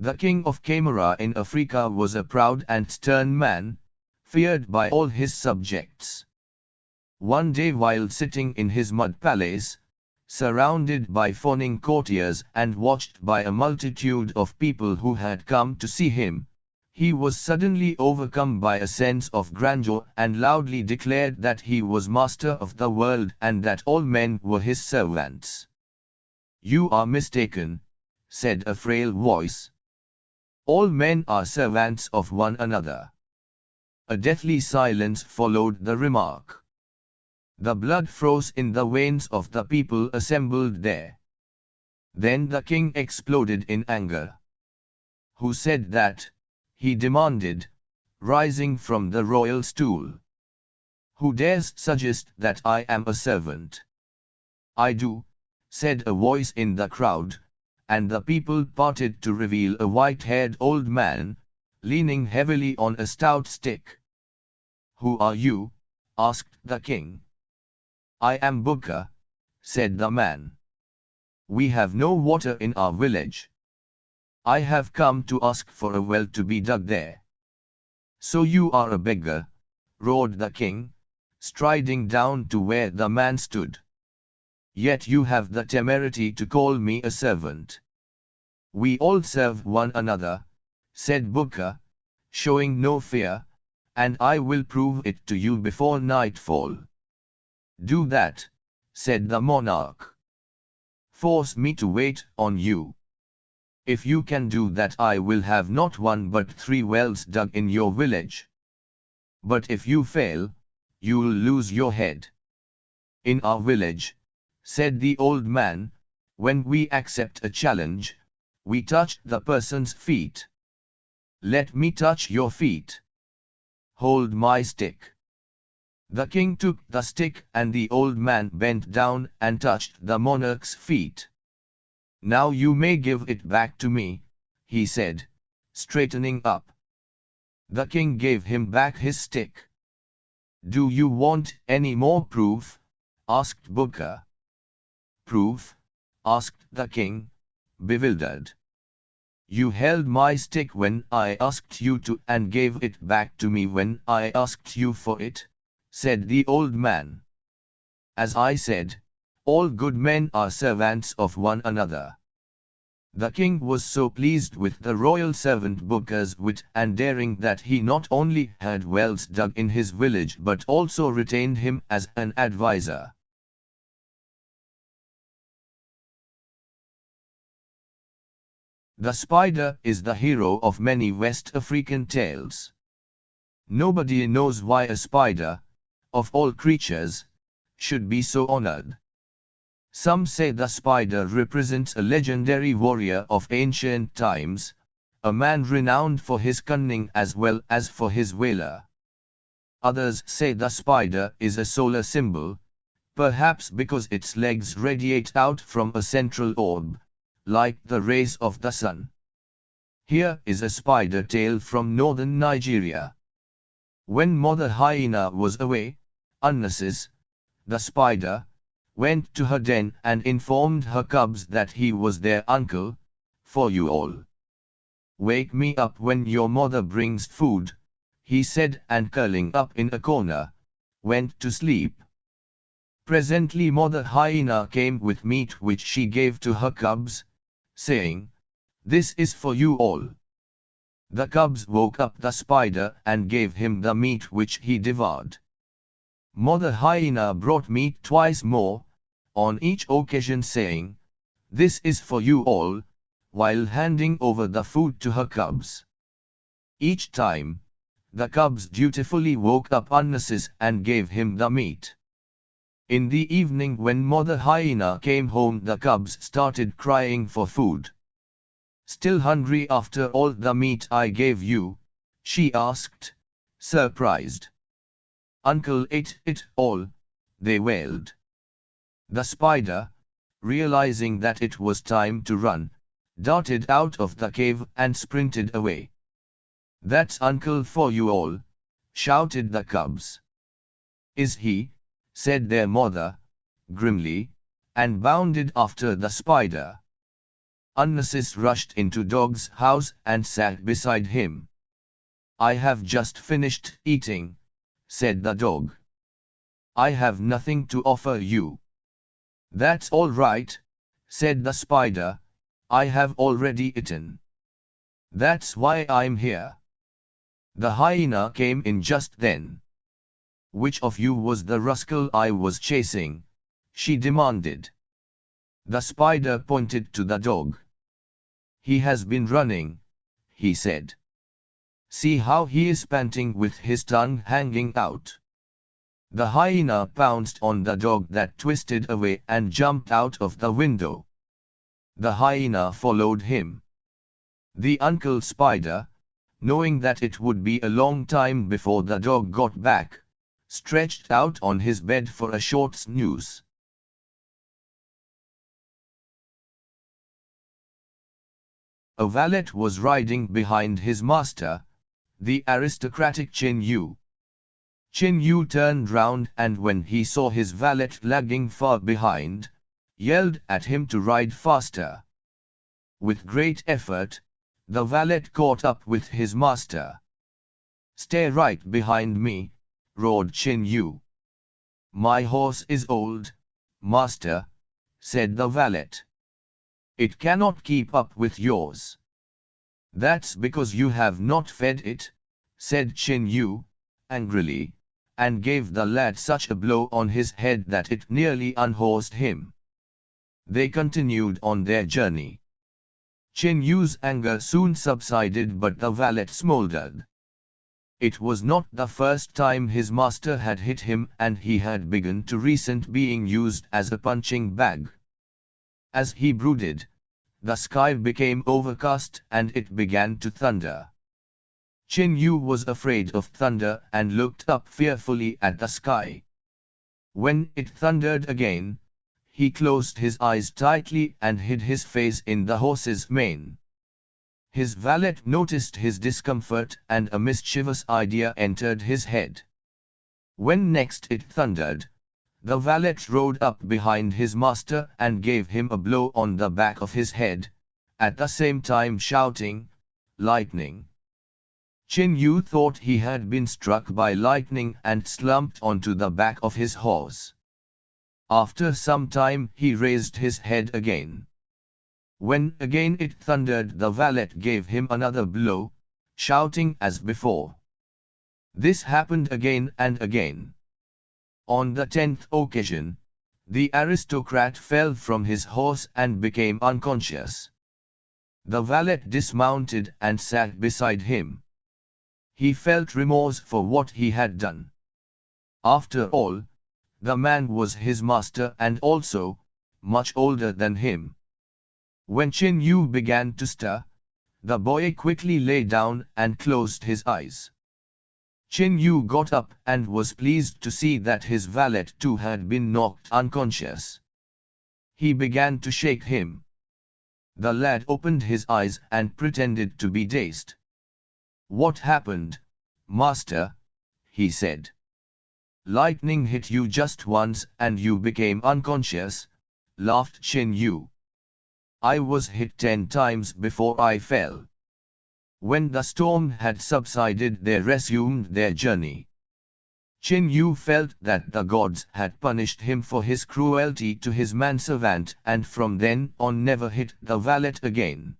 The king of Camera in Africa was a proud and stern man, feared by all his subjects. One day while sitting in his mud palace, surrounded by fawning courtiers and watched by a multitude of people who had come to see him, he was suddenly overcome by a sense of grandeur and loudly declared that he was master of the world and that all men were his servants. "You are mistaken," said a frail voice. "All men are servants of one another." A deathly silence followed the remark. The blood froze in the veins of the people assembled there. Then the king exploded in anger. "Who said that?" he demanded, rising from the royal stool. "Who dares suggest that I am a servant?" "I do," said a voice in the crowd, and the people parted to reveal a white-haired old man, leaning heavily on a stout stick. "Who are you?" asked the king. "I am Bukka," said the man. "We have no water in our village. I have come to ask for a well to be dug there." "So you are a beggar," roared the king, striding down to where the man stood. "Yet you have the temerity to call me a servant." "We all serve one another," said Bukka, showing no fear, "and I will prove it to you before nightfall." "Do that," said the monarch. "Force me to wait on you. If you can do that, I will have not one but 3 wells dug in your village. But if you fail, you'll lose your head." "In our village," said the old man, "when we accept a challenge, we touch the person's feet. Let me touch your feet. Hold my stick." The king took the stick and the old man bent down and touched the monarch's feet. "Now you may give it back to me," he said, straightening up. The king gave him back his stick. "Do you want any more proof?" asked Bukka. "Proof?" asked the king, bewildered. "You held my stick when I asked you to and gave it back to me when I asked you for it," said the old man. "As I said, all good men are servants of one another." The king was so pleased with the royal servant Bukka's wit and daring that he not only had wells dug in his village but also retained him as an advisor. The spider is the hero of many West African tales. Nobody knows why a spider, of all creatures, should be so honored. Some say the spider represents a legendary warrior of ancient times, a man renowned for his cunning as well as for his valor. Others say the spider is a solar symbol, perhaps because its legs radiate out from a central orb, like the rays of the sun. Here is a spider tale from northern Nigeria. When Mother Hyena was away, Anasis, the spider, went to her den and informed her cubs that he was their uncle, for you all. "Wake me up when your mother brings food," he said, and curling up in a corner, went to sleep. Presently Mother Hyena came with meat which she gave to her cubs, saying, "This is for you all." The cubs woke up the spider and gave him the meat which he devoured. Mother Hyena brought meat twice more, on each occasion saying, "This is for you all," while handing over the food to her cubs. Each time, the cubs dutifully woke up Anasis and gave him the meat. In the evening when Mother Hyena came home, the cubs started crying for food. "Still hungry after all the meat I gave you?" she asked, surprised. "Uncle ate it all," they wailed. The spider, realizing that it was time to run, darted out of the cave and sprinted away. "That's Uncle for you all," shouted the cubs. "Is he?" said their mother, grimly, and bounded after the spider. Onassis rushed into Dog's house and sat beside him. "I have just finished eating," said the dog. "I have nothing to offer you." "That's all right," said the spider. "I have already eaten. That's why I'm here." The hyena came in just then. "Which of you was the rascal I was chasing?" she demanded. The spider pointed to the dog. "He has been running," he said. "See how he is panting with his tongue hanging out." The hyena pounced on the dog that twisted away and jumped out of the window. The hyena followed him. The uncle spider, knowing that it would be a long time before the dog got back, stretched out on his bed for a short snooze. A valet was riding behind his master, the aristocratic Chin Yu. Chin Yu turned round, and when he saw his valet lagging far behind, yelled at him to ride faster. With great effort, the valet caught up with his master. "Stay right behind me," roared Chin Yu. "My horse is old, master," said the valet. "It cannot keep up with yours." "That's because you have not fed it," said Chin Yu, angrily, and gave the lad such a blow on his head that it nearly unhorsed him. They continued on their journey. Chin Yu's anger soon subsided, but the valet smoldered. It was not the first time his master had hit him, and he had begun to resent being used as a punching bag. As he brooded, the sky became overcast and it began to thunder. Chin Yu was afraid of thunder and looked up fearfully at the sky. When it thundered again, he closed his eyes tightly and hid his face in the horse's mane. His valet noticed his discomfort, and a mischievous idea entered his head. When next it thundered, the valet rode up behind his master and gave him a blow on the back of his head, at the same time shouting, "Lightning!" Chin Yu thought he had been struck by lightning and slumped onto the back of his horse. After some time he raised his head again. When again it thundered, the valet gave him another blow, shouting as before. This happened again and again. On the 10th occasion, the aristocrat fell from his horse and became unconscious. The valet dismounted and sat beside him. He felt remorse for what he had done. After all, the man was his master and also much older than him. When Chin Yu began to stir, the boy quickly lay down and closed his eyes. Chin Yu got up and was pleased to see that his valet too had been knocked unconscious. He began to shake him. The lad opened his eyes and pretended to be dazed. "What happened, master?" he said. "Lightning hit you just once and you became unconscious," laughed Chin Yu. "I was hit 10 times before I fell." When the storm had subsided, they resumed their journey. Chin Yu felt that the gods had punished him for his cruelty to his manservant, and from then on never hit the valet again.